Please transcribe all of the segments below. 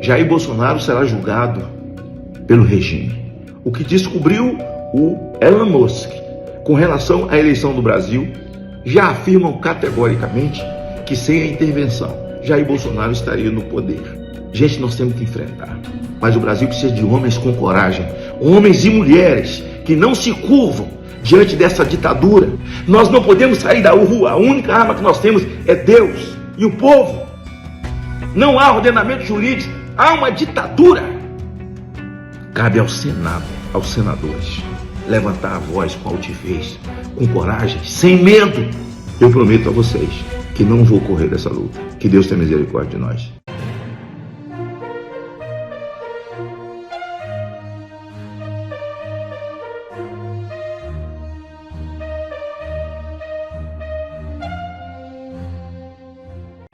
Jair Bolsonaro será julgado pelo regime. O que descobriu o Elon Musk com relação à eleição do Brasil já afirmam categoricamente que sem a intervenção Jair Bolsonaro estaria no poder. Gente, nós temos que enfrentar, mas o Brasil precisa de homens com coragem, homens e mulheres que não se curvam diante dessa ditadura. Nós não podemos sair da rua, a única arma que nós temos é Deus e o povo. Não há ordenamento jurídico, há uma ditadura. Cabe ao Senado, aos senadores, levantar a voz com altivez, com coragem, sem medo. Eu prometo a vocês que não vou correr dessa luta. Que Deus tenha misericórdia de nós.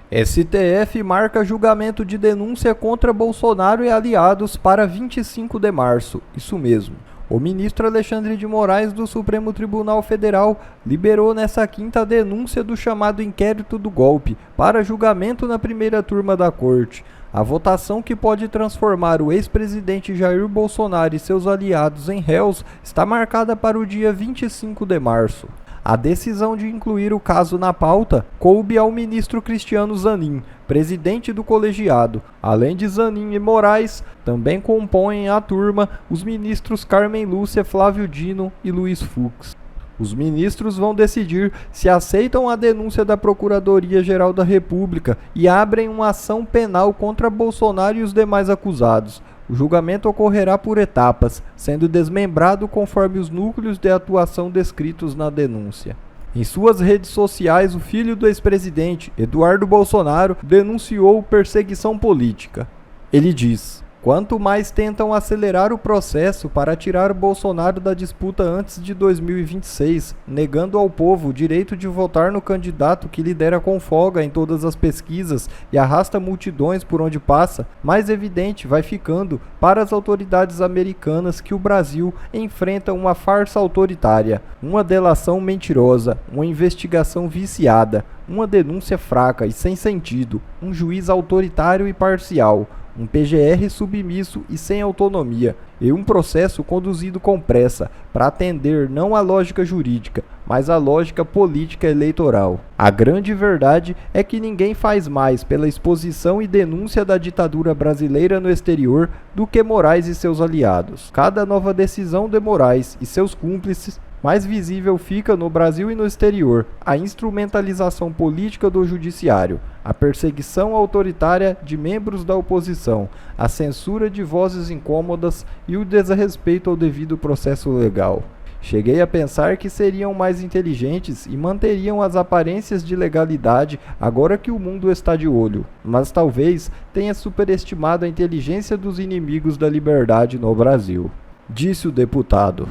STF marca julgamento de denúncia contra Bolsonaro e aliados para 25 de março. Isso mesmo. O ministro Alexandre de Moraes do Supremo Tribunal Federal liberou nesta quinta a denúncia do chamado inquérito do golpe para julgamento na primeira turma da corte. A votação que pode transformar o ex-presidente Jair Bolsonaro e seus aliados em réus está marcada para o dia 25 de março. A decisão de incluir o caso na pauta coube ao ministro Cristiano Zanin, presidente do colegiado. Além de Zanin e Moraes, também compõem a turma os ministros Carmen Lúcia, Flávio Dino e Luiz Fux. Os ministros vão decidir se aceitam a denúncia da Procuradoria-Geral da República e abrem uma ação penal contra Bolsonaro e os demais acusados. O julgamento ocorrerá por etapas, sendo desmembrado conforme os núcleos de atuação descritos na denúncia. Em suas redes sociais, o filho do ex-presidente, Eduardo Bolsonaro, denunciou perseguição política. Ele diz: quanto mais tentam acelerar o processo para tirar Bolsonaro da disputa antes de 2026, negando ao povo o direito de votar no candidato que lidera com folga em todas as pesquisas e arrasta multidões por onde passa, mais evidente vai ficando para as autoridades americanas que o Brasil enfrenta uma farsa autoritária, uma delação mentirosa, uma investigação viciada, uma denúncia fraca e sem sentido, um juiz autoritário e parcial, um PGR submisso e sem autonomia, e um processo conduzido com pressa, para atender não à lógica jurídica, mas à lógica política eleitoral. A grande verdade é que ninguém faz mais pela exposição e denúncia da ditadura brasileira no exterior do que Moraes e seus aliados. Cada nova decisão de Moraes e seus cúmplices mais visível fica no Brasil e no exterior a instrumentalização política do judiciário, a perseguição autoritária de membros da oposição, a censura de vozes incômodas e o desrespeito ao devido processo legal. Cheguei a pensar que seriam mais inteligentes e manteriam as aparências de legalidade agora que o mundo está de olho, mas talvez tenha superestimado a inteligência dos inimigos da liberdade no Brasil, disse o deputado.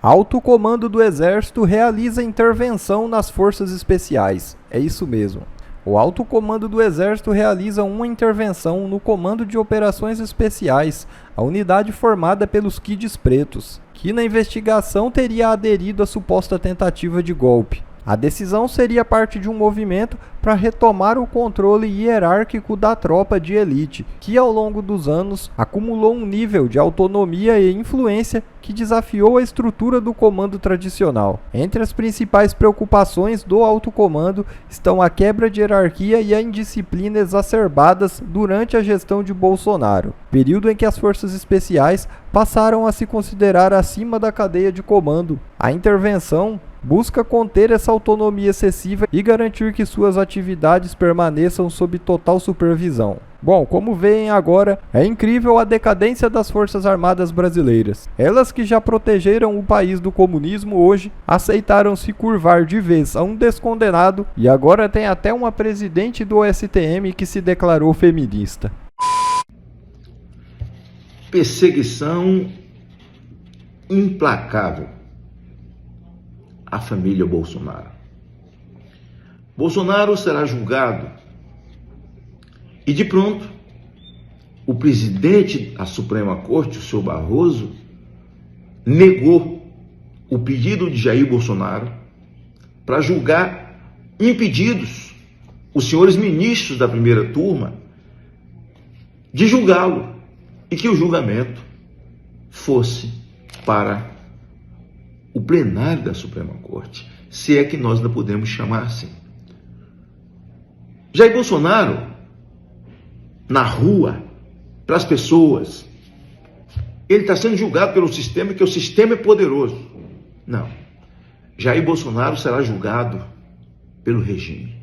Alto Comando do Exército realiza intervenção nas Forças Especiais. É isso mesmo. O Alto Comando do Exército realiza uma intervenção no Comando de Operações Especiais, a unidade formada pelos Kids Pretos, que na investigação teria aderido à suposta tentativa de golpe. A decisão seria parte de um movimento para retomar o controle hierárquico da tropa de elite, que ao longo dos anos acumulou um nível de autonomia e influência que desafiou a estrutura do comando tradicional. Entre as principais preocupações do alto comando estão a quebra de hierarquia e a indisciplina exacerbadas durante a gestão de Bolsonaro, período em que as forças especiais passaram a se considerar acima da cadeia de comando. A intervenção busca conter essa autonomia excessiva e garantir que suas atividades permaneçam sob total supervisão. Bom, como veem agora, é incrível a decadência das Forças Armadas brasileiras. Elas que já protegeram o país do comunismo hoje, aceitaram se curvar de vez a um descondenado e agora tem até uma presidente do STM que se declarou feminista. Perseguição implacável à família Bolsonaro. Bolsonaro será julgado e de pronto o presidente da Suprema Corte, o senhor Barroso, negou o pedido de Jair Bolsonaro para julgar impedidos os senhores ministros da primeira turma de julgá-lo e que o julgamento fosse para o plenário da Suprema Corte, se é que nós ainda podemos chamar assim. Jair Bolsonaro, na rua, para as pessoas, ele está sendo julgado pelo sistema, que o sistema é poderoso. Não. Jair Bolsonaro será julgado pelo regime.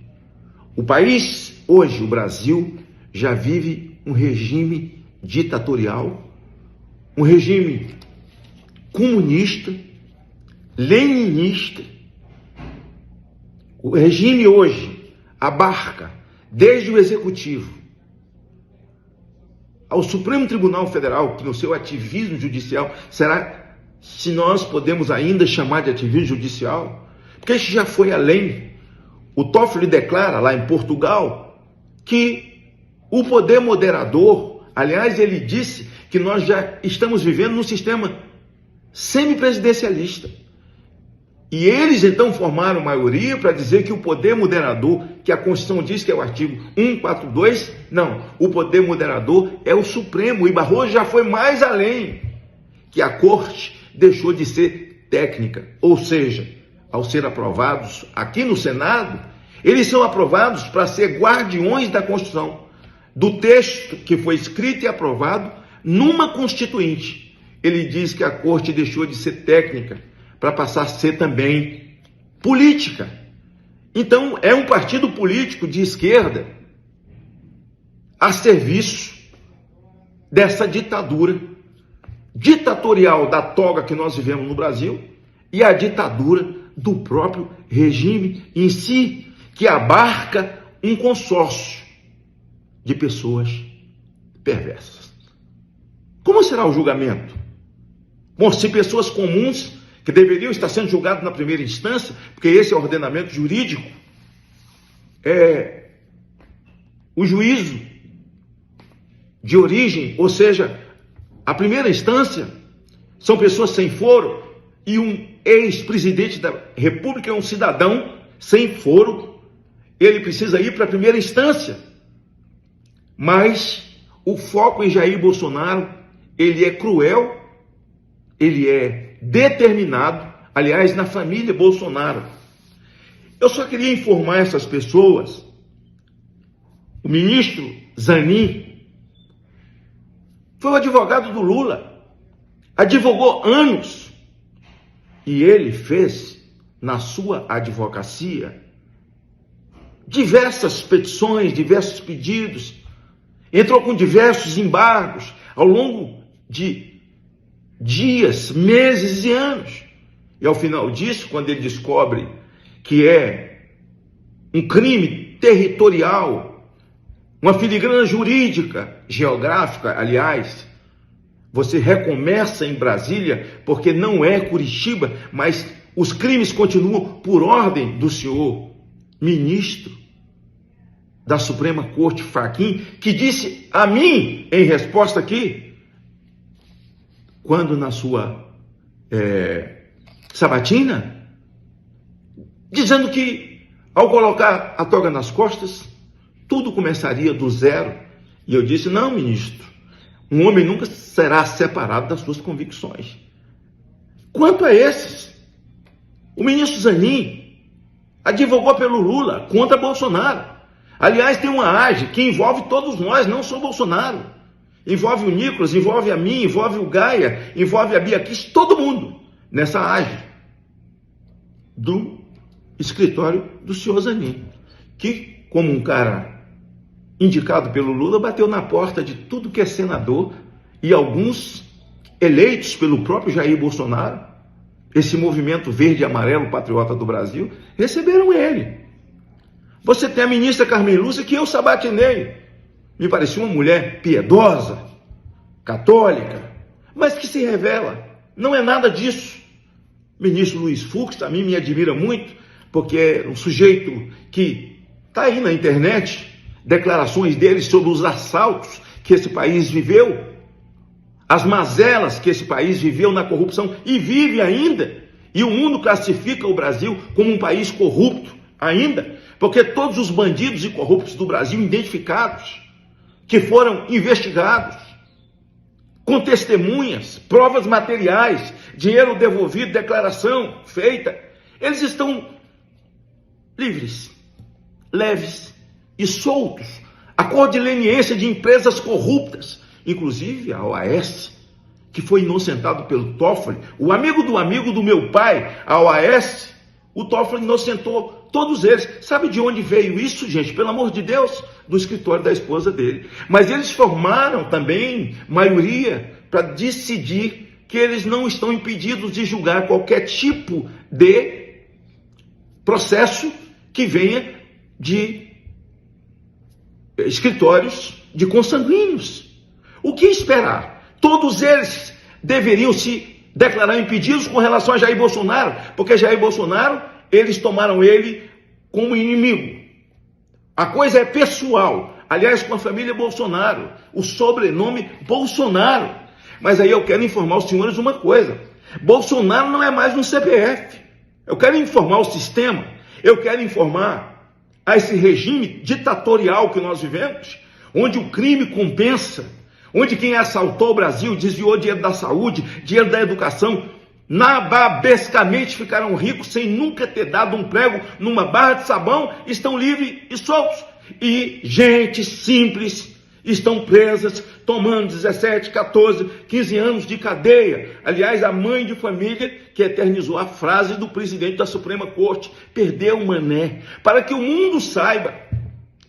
O país, hoje, o Brasil, já vive um regime ditatorial, um regime comunista, leninista. O regime hoje abarca desde o Executivo ao Supremo Tribunal Federal, que no seu ativismo judicial, será, se nós podemos ainda chamar de ativismo judicial, porque isso já foi além. O Toffoli declara lá em Portugal que o poder moderador, aliás, ele disse que nós já estamos vivendo num sistema semipresidencialista. E eles então formaram maioria para dizer que o poder moderador, que a Constituição diz que é o artigo 142, não, o poder moderador é o Supremo. E Barroso já foi mais além, que a Corte deixou de ser técnica, ou seja, ao ser aprovados aqui no Senado, eles são aprovados para ser guardiões da Constituição, do texto que foi escrito e aprovado numa Constituinte. Ele diz que a Corte deixou de ser técnica para passar a ser também política. Então, é um partido político de esquerda a serviço dessa ditadura ditatorial da toga que nós vivemos no Brasil e a ditadura do próprio regime em si, que abarca um consórcio de pessoas perversas. Como será o julgamento? Bom, se pessoas comuns que deveriam estar sendo julgados na primeira instância, porque esse é o ordenamento jurídico, o juízo de origem, ou seja, a primeira instância, são pessoas sem foro, e um ex-presidente da República é um cidadão sem foro, ele precisa ir para a primeira instância. Mas o foco em Jair Bolsonaro, ele é cruel, ele é determinado, aliás, na família Bolsonaro. Eu só queria informar essas pessoas, o ministro Zanin foi o advogado do Lula, advogou anos, e ele fez, na sua advocacia, diversas petições, diversos pedidos, entrou com diversos embargos ao longo de dias, meses e anos. E ao final disso, quando ele descobre que é um crime territorial, uma filigrana jurídica, geográfica, aliás, você recomeça em Brasília, porque não é Curitiba, mas os crimes continuam por ordem do senhor ministro da Suprema Corte, Fachin, que disse a mim, em resposta aqui, quando na sua sabatina, dizendo que ao colocar a toga nas costas, tudo começaria do zero. E eu disse, não, ministro, um homem nunca será separado das suas convicções. Quanto a esses, o ministro Zanin advogou pelo Lula contra Bolsonaro. Aliás, tem uma AGE que envolve todos nós, não só Bolsonaro. Envolve o Nicolas, envolve a mim, envolve o Gaia, envolve a Bia Kicis, todo mundo nessa AGE do escritório do senhor Zanin, que, como um cara indicado pelo Lula, bateu na porta de tudo que é senador e alguns eleitos pelo próprio Jair Bolsonaro, esse movimento verde e amarelo patriota do Brasil, receberam ele. Você tem a ministra Carmen Lúcia, que eu sabatinei, me parecia uma mulher piedosa, católica, mas que se revela, não é nada disso. O ministro Luiz Fux, a mim me admira muito, porque é um sujeito que está aí na internet, declarações dele sobre os assaltos que esse país viveu, as mazelas que esse país viveu na corrupção e vive ainda, e o mundo classifica o Brasil como um país corrupto ainda, porque todos os bandidos e corruptos do Brasil identificados, que foram investigados, com testemunhas, provas materiais, dinheiro devolvido, declaração feita, eles estão livres, leves e soltos. A cor de leniência de empresas corruptas, inclusive a OAS, que foi inocentado pelo Toffoli, o amigo do meu pai, a OAS, o Toffoli inocentou todos eles. Sabe de onde veio isso, gente? Pelo amor de Deus, do escritório da esposa dele. Mas eles formaram também maioria para decidir que eles não estão impedidos de julgar qualquer tipo de processo que venha de escritórios de consanguíneos. O que esperar? Todos eles deveriam se declarar impedidos com relação a Jair Bolsonaro, porque Jair Bolsonaro, eles tomaram ele como inimigo. A coisa é pessoal. Aliás, com a família Bolsonaro, o sobrenome Bolsonaro. Mas aí eu quero informar os senhores uma coisa: Bolsonaro não é mais um CPF. Eu quero informar o sistema, eu quero informar a esse regime ditatorial que nós vivemos, onde o crime compensa, onde quem assaltou o Brasil, desviou dinheiro da saúde, dinheiro da educação, nababescamente ficaram ricos sem nunca ter dado um prego numa barra de sabão, estão livres e soltos. E gente simples estão presas, tomando 17, 14, 15 anos de cadeia. Aliás, a mãe de família que eternizou a frase do presidente da Suprema Corte: perdeu o mané. Para que o mundo saiba,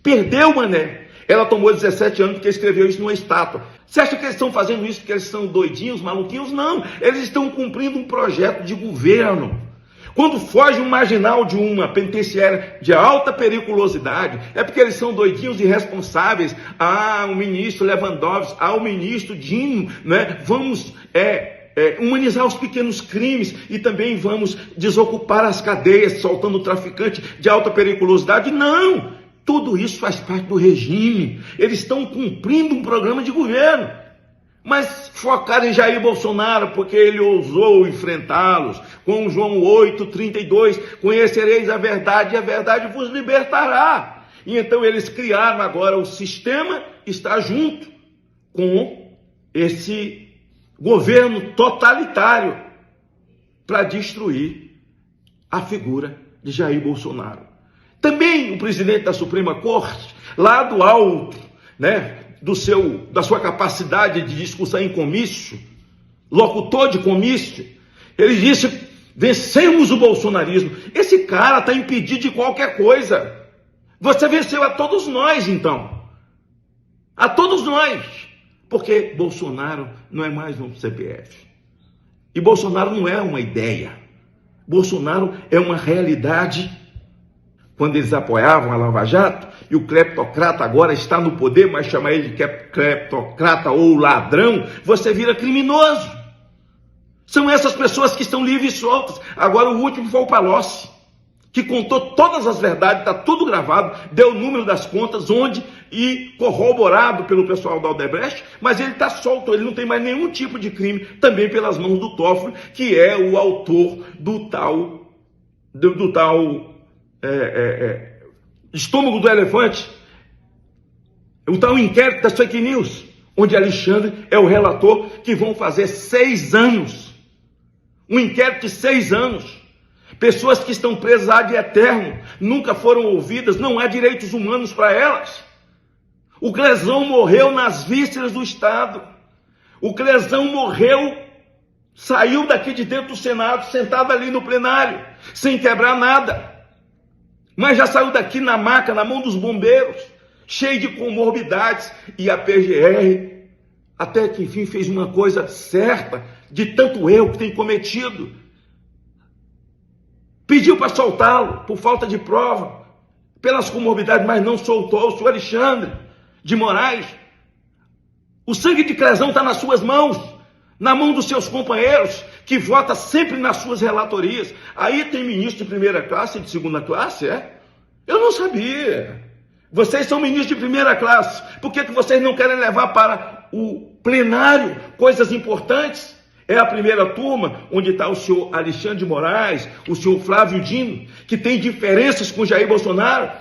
perdeu o mané. Ela tomou 17 anos porque escreveu isso numa estátua. Você acha que eles estão fazendo isso porque eles são doidinhos, maluquinhos? Não, eles estão cumprindo um projeto de governo. Quando foge um marginal de uma penitenciária de alta periculosidade, é porque eles são doidinhos irresponsáveis. O ministro Lewandowski, o ministro Dino, né? Vamos humanizar os pequenos crimes e também vamos desocupar as cadeias, soltando o traficante de alta periculosidade. Não! Tudo isso faz parte do regime. Eles estão cumprindo um programa de governo. Mas focaram em Jair Bolsonaro porque ele ousou enfrentá-los. Com João 8,32, conhecereis a verdade e a verdade vos libertará. E então eles criaram agora o sistema, está junto com esse governo totalitário para destruir a figura de Jair Bolsonaro. Também o presidente da Suprema Corte, lá do alto, né, da sua capacidade de discussão em comício, locutor de comício, ele disse: vencemos o bolsonarismo. Esse cara está impedido de qualquer coisa. Você venceu a todos nós, então. A todos nós. Porque Bolsonaro não é mais um CPF. E Bolsonaro não é uma ideia. Bolsonaro é uma realidade. Quando eles apoiavam a Lava Jato, e o cleptocrata agora está no poder, mas chamar ele de cleptocrata ou ladrão, você vira criminoso. São essas pessoas que estão livres e soltas. Agora o último foi o Palocci, que contou todas as verdades, está tudo gravado, deu o número das contas, onde, e corroborado pelo pessoal da Odebrecht, mas ele está solto, ele não tem mais nenhum tipo de crime, também pelas mãos do Toffoli, que é o autor do tal estômago do elefante, o tal inquérito das fake news, onde Alexandre é o relator, que vão fazer 6 anos, um inquérito de 6 anos, pessoas que estão presas ad eterno, nunca foram ouvidas, não há direitos humanos para elas. O Clezão morreu nas vísceras do Estado, o Clezão morreu, saiu daqui de dentro do Senado, sentado ali no plenário, sem quebrar nada, mas já saiu daqui na maca, na mão dos bombeiros, cheio de comorbidades, e a PGR, até que enfim fez uma coisa certa, de tanto erro que tem cometido, pediu para soltá-lo, por falta de prova, pelas comorbidades, mas não soltou. O senhor Alexandre de Moraes, o sangue de Clezão está nas suas mãos, na mão dos seus companheiros, que vota sempre nas suas relatorias. Aí tem ministro de primeira classe e de segunda classe, é? Eu não sabia. Vocês são ministros de primeira classe. Por que vocês não querem levar para o plenário coisas importantes? É a primeira turma, onde está o senhor Alexandre de Moraes, o senhor Flávio Dino, que tem diferenças com Jair Bolsonaro.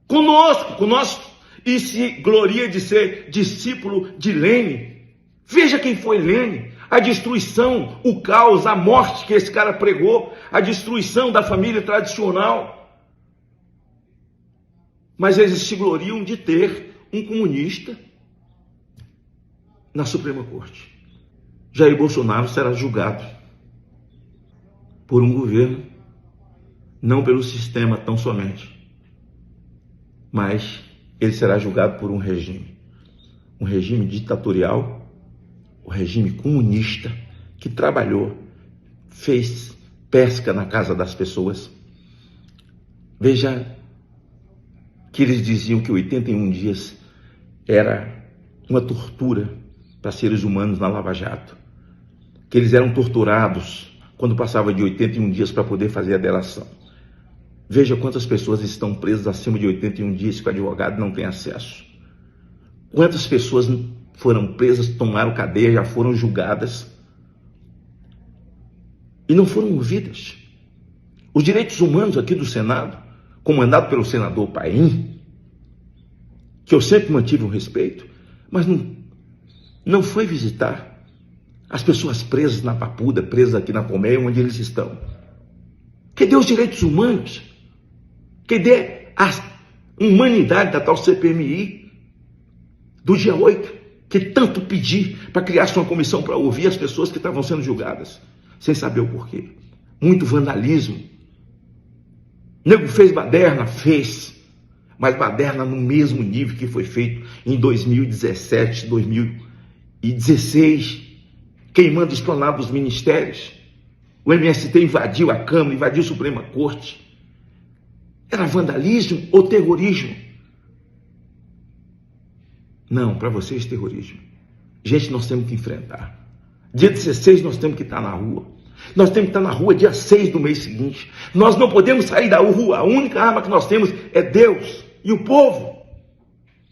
Conosco, e se gloria de ser discípulo de Lênin. Veja quem foi Lênin. A destruição, o caos, a morte que esse cara pregou, a destruição da família tradicional. Mas eles se gloriam de ter um comunista na Suprema Corte. Jair Bolsonaro será julgado por um governo, não pelo sistema tão somente, mas ele será julgado por um regime ditatorial, o regime comunista que trabalhou, fez pesca na casa das pessoas. Veja que eles diziam que 81 dias era uma tortura para seres humanos na Lava Jato, que eles eram torturados quando passava de 81 dias para poder fazer a delação. Veja quantas pessoas estão presas acima de 81 dias que o advogado não tem acesso. Quantas pessoas foram presas, tomaram cadeia, já foram julgadas e não foram ouvidas. Os direitos humanos aqui do Senado, comandado pelo senador Paim, que eu sempre mantive um respeito, mas não foi visitar as pessoas presas na Papuda, presas aqui na Colmeia, onde eles estão. Cadê os direitos humanos? Cadê a humanidade da tal CPMI do dia 8, que tanto pedi para criar uma comissão para ouvir as pessoas que estavam sendo julgadas, sem saber o porquê? Muito vandalismo. Nego fez baderna? Fez. Mas baderna no mesmo nível que foi feito em 2017, 2016, queimando esplanada dos ministérios. O MST invadiu a Câmara, invadiu a Suprema Corte. Era vandalismo ou terrorismo? Não, para vocês terrorismo. Gente, nós temos que enfrentar. Dia 16 nós temos que estar na rua. Nós temos que estar na rua dia 6 do mês seguinte. Nós não podemos sair da rua. A única arma que nós temos é Deus e o povo.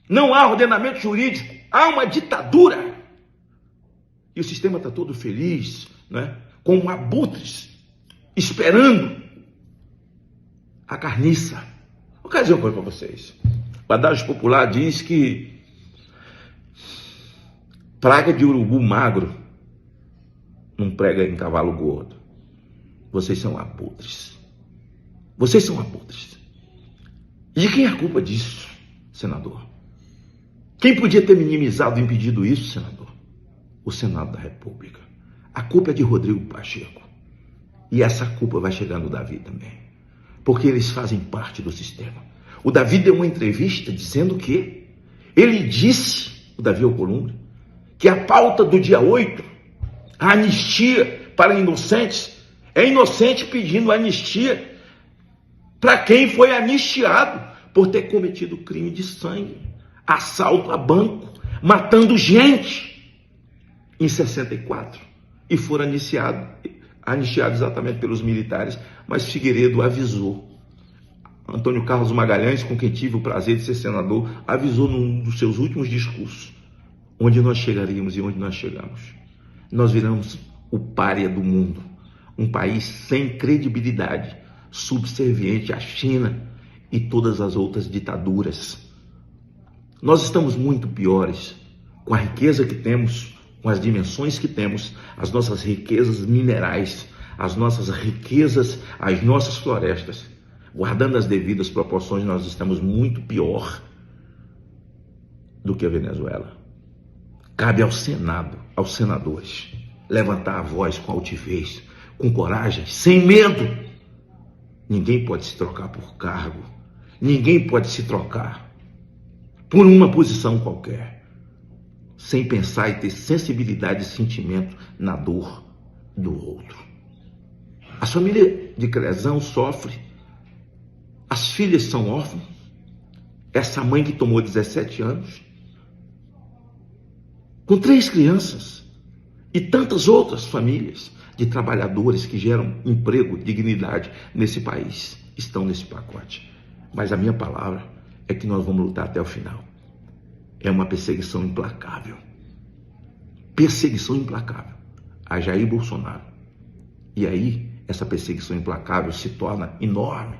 Não há ordenamento jurídico. Há uma ditadura. E o sistema está todo feliz, né? Com abutres, esperando a carniça. Vou dizer uma coisa para vocês. O adágio popular diz que praga de urubu magro não prega em cavalo gordo. Vocês são abutres. Vocês são abutres. E de quem é a culpa disso, senador? Quem podia ter minimizado e impedido isso, senador? O Senado da República. A culpa é de Rodrigo Pacheco. E essa culpa vai chegar no Davi também. Porque eles fazem parte do sistema. O Davi deu uma entrevista dizendo que ele disse, o Davi Alcolumbre, que a pauta do dia 8, a anistia para inocentes, é inocente pedindo anistia para quem foi anistiado por ter cometido crime de sangue, assalto a banco, matando gente em 64, e foram anistiados exatamente pelos militares, mas Figueiredo avisou. Antônio Carlos Magalhães, com quem tive o prazer de ser senador, avisou num dos seus últimos discursos onde nós chegaríamos e onde nós chegamos. Nós viramos o pária do mundo, um país sem credibilidade, subserviente à China e todas as outras ditaduras. Nós estamos muito piores com a riqueza que temos, com as dimensões que temos, as nossas riquezas minerais, as nossas riquezas, as nossas florestas. Guardando as devidas proporções, nós estamos muito pior do que a Venezuela. Cabe ao Senado, aos senadores, levantar a voz com altivez, com coragem, sem medo. Ninguém pode se trocar por cargo. Ninguém pode se trocar por uma posição qualquer, sem pensar e ter sensibilidade e sentimento na dor do outro. A família de Crezão sofre, as filhas são órfãs, essa mãe que tomou 17 anos, com 3 crianças, e tantas outras famílias de trabalhadores que geram emprego, dignidade nesse país, estão nesse pacote. Mas a minha palavra é que nós vamos lutar até o final. É uma perseguição implacável. Perseguição implacável a Jair Bolsonaro. E aí, essa perseguição implacável se torna enorme,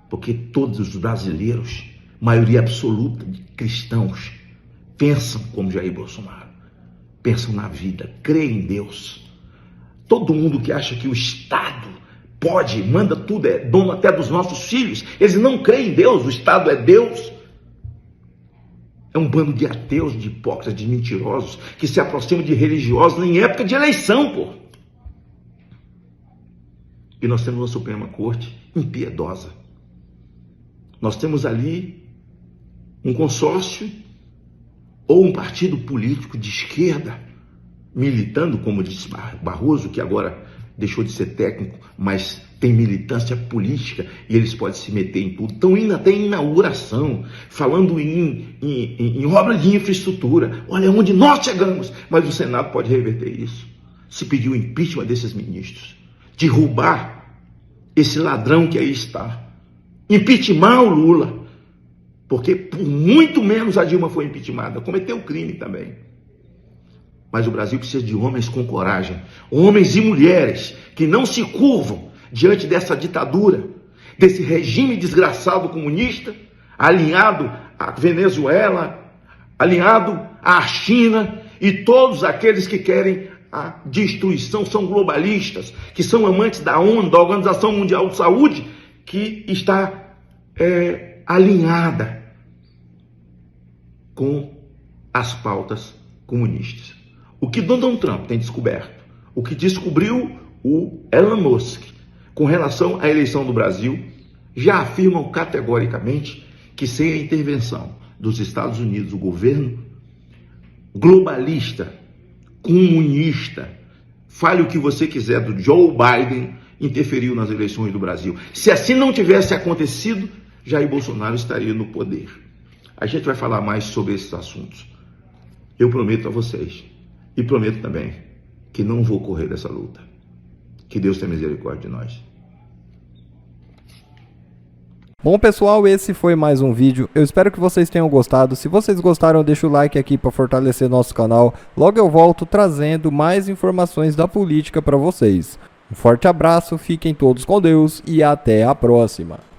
porque todos os brasileiros maioria absoluta de cristãos pensam como Jair Bolsonaro, pensam na vida, creem em Deus. Todo mundo que acha que o Estado pode, manda tudo, é dono até dos nossos filhos, eles não creem em Deus, o Estado é Deus. É um bando de ateus, de hipócritas, de mentirosos, que se aproximam de religiosos em época de eleição, pô. E nós temos uma Suprema Corte impiedosa. Nós temos ali um consórcio ou um partido político de esquerda, militando, como disse Barroso, que agora deixou de ser técnico, mas tem militância política e eles podem se meter em tudo. Estão indo até em inauguração, falando em obra de infraestrutura. Olha onde nós chegamos, mas o Senado pode reverter isso. Se pedir o impeachment desses ministros, derrubar esse ladrão que aí está, impeachment o Lula, porque por muito menos a Dilma foi impeachmentada, cometeu crime também. Mas o Brasil precisa de homens com coragem, homens e mulheres que não se curvam diante dessa ditadura, desse regime desgraçado comunista, alinhado à Venezuela, alinhado à China e todos aqueles que querem a destruição, são globalistas, que são amantes da ONU, da Organização Mundial de Saúde, que está alinhada com as pautas comunistas. O que Donald Trump tem descoberto, o que descobriu o Elon Musk com relação à eleição do Brasil, já afirmam categoricamente que sem a intervenção dos Estados Unidos, o governo globalista, comunista, fale o que você quiser, do Joe Biden, interferiu nas eleições do Brasil. Se assim não tivesse acontecido, Jair Bolsonaro estaria no poder. A gente vai falar mais sobre esses assuntos. Eu prometo a vocês, e prometo também, que não vou correr dessa luta. Que Deus tenha misericórdia de nós. Bom pessoal, esse foi mais um vídeo, eu espero que vocês tenham gostado. Se vocês gostaram, deixa o like aqui para fortalecer nosso canal. Logo eu volto trazendo mais informações da política para vocês. Um forte abraço, fiquem todos com Deus e até a próxima.